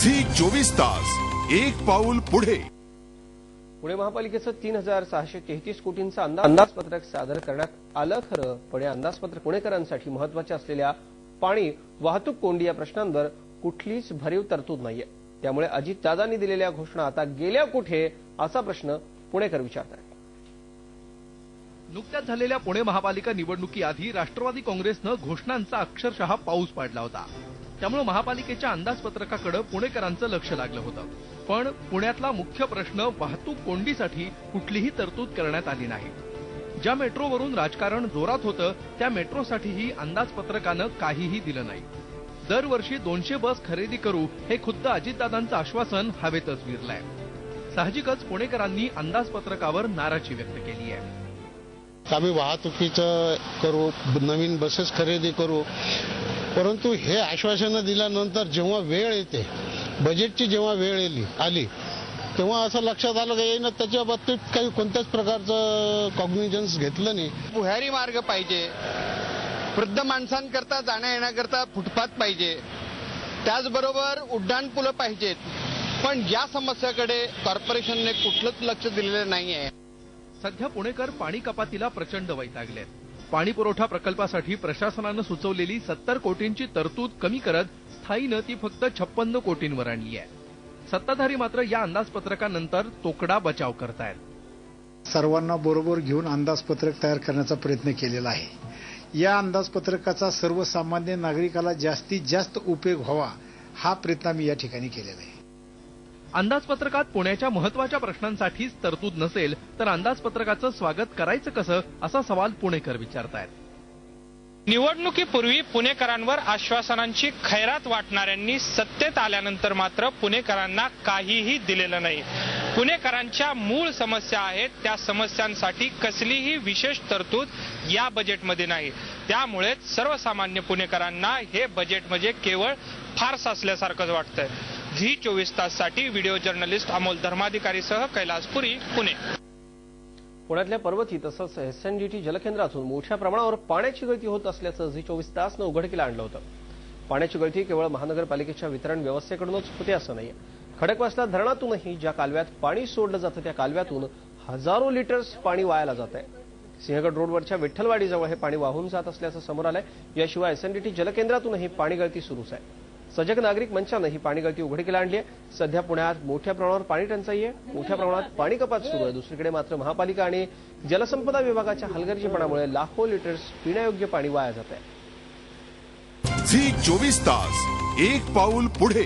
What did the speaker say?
Zee 24 तास एक पाऊल पुढे। पुणे महापालिकेचं 3633 कोटींचं अंदाजपत्रक सादर करण्यात आलं खरं, पण या अंदाजपत्रक पुणेकरांसाठी महत्त्वाच्या असलेल्या पाणी, वाहतूक कोंडी या प्रश्नांवर कुठलीच भरीव तरतूद नाहीये। त्यामुळे अजितदादांनी दिलेल्या घोषणा आता गेल्या कुठे असा प्रश्न पुणेकर विचारतात। नुकत्याच झालेल्या पुणे महापालिका निवडणुकीआधी राष्ट्रवादी काँग्रेसनं घोषणांचा अक्षरशः पाऊस पाडला होता। त्यामुळे महापालिकेच्या अंदाजपत्रकाकडे पुणेकरांचं लक्ष लागलं होतं। पण पुण्यातला मुख्य प्रश्न वाहतूक कोंडीसाठी कुठलीही तरतूद करण्यात आली नाही। ज्या मेट्रोवरून राजकारण जोरात होतं त्या मेट्रोसाठीही अंदाजपत्रकानं काहीही दिलं नाही। दरवर्षी 200 बस खरेदी करू हे खुद्द अजितदादांचं आश्वासन हवेतच विरलंय। साहजिकच पुणेकरांनी अंदाजपत्रकावर नाराजी व्यक्त केली आहे। आम्ही वाहतुकीचं करू, नवीन बसेस खरेदी करू, परंतु हे आश्वासनं दिल्यानंतर जेव्हा वेळ येते, बजेटची जेव्हा वेळ आली तेव्हा असं लक्षात आलं की येईन त्याच्या बाबतीत काही कोणत्याच प्रकारचं कॉग्निजन्स घेतलं नाही। भुयारी मार्ग पाहिजे, वृद्ध माणसांकरता जाण्या येण्याकरता फुटपाथ पाहिजे, त्याचबरोबर उड्डाणपुलं पाहिजेत। पण या समस्याकडे कॉर्पोरेशनने कुठलंच लक्ष दिलेलं नाहीये। सध्या पुणेकर पाणी कपातीला प्रचंड वैतागलेत। पाणी पुरवठा प्रकल्पासाठी प्रशासनानं सुचवलेली 70 कोटींची तरतूद कमी करत स्थायीनं ती फक्त 56 कोटींवर आणली आहे। सत्ताधारी मात्र या अंदाजपत्रकानंतर तोकडा बचाव करतायत। सर्वांना बरोबर घेऊन अंदाजपत्रक तयार करण्याचा प्रयत्न केलेला आहे। या अंदाजपत्रकाचा सर्वसामान्य नागरिकाला जास्तीत जास्त उपयोग व्हावा हा प्रयत्न आम्ही या ठिकाणी केलेला आहे। अंदाजपत्रकात पुण्याच्या महत्त्वाच्या प्रश्नांसाठीच तरतूद नसेल तर अंदाजपत्रकाचं स्वागत करायचं कसं असा सवाल पुणेकर विचारतायत। निवडणुकीपूर्वी पुणेकरांवर आश्वासनांची खैरात वाटणाऱ्यांनी सत्तेत आल्यानंतर मात्र पुणेकरांना काहीही दिलेलं नाही। पुणेकरांच्या मूळ समस्या आहेत, त्या समस्यांसाठी कसलीही विशेष तरतूद या बजेटमध्ये नाही। त्यामुळे सर्वसामान्य पुणेकरांना हे बजेट म्हणजे केवळ फार्स असल्यासारखंच वाटतंय। झी 24 ताससाठी व्हिडिओ जर्नलिस्ट अमोल धर्माधिकारीसह कैलासपुरी, पुणे। पुण्यातल्या पर्वती तसंच एसएनडीटी जलकेंद्रातून मोठ्या प्रमाणावर पाण्याची गळती होत असल्याचं झी 24 तासनं उघडकीला आणलं होतं। पाण्याची गळती केवळ महानगरपालिकेच्या वितरण व्यवस्थेकडूनच होते असं नाहीये। खडकवासला धरणातूनही ज्या कालव्यात पाणी सोडलं जातं त्या कालव्यातून हजारो लिटर्स पाणी वायाला जात आहे। सिंहगड रोडवरच्या विठ्ठलवाडीजवळ हे पाणी वाहून जात असल्याचं समोर आलंय। याशिवाय एसएनडीटी जलकेंद्रातूनही पाणी गळती सुरूच आहे। सजग नागरिक मंचानं ही पाणी गळती उघडकीला आणली आहे। सध्या पुण्यात मोठ्या प्रमाणावर पाणी टंचाई आहे, मोठ्या प्रमाणात पाणी कपात सुरू आहे। दुसरीकडे मात्र महापालिका आणि जलसंपदा विभागाच्या हलगर्जीपणामुळे लाखो लिटर्स पिण्यायोग्य पाणी वाया जात आहे। झी 24 तास एक पाऊल पुढे।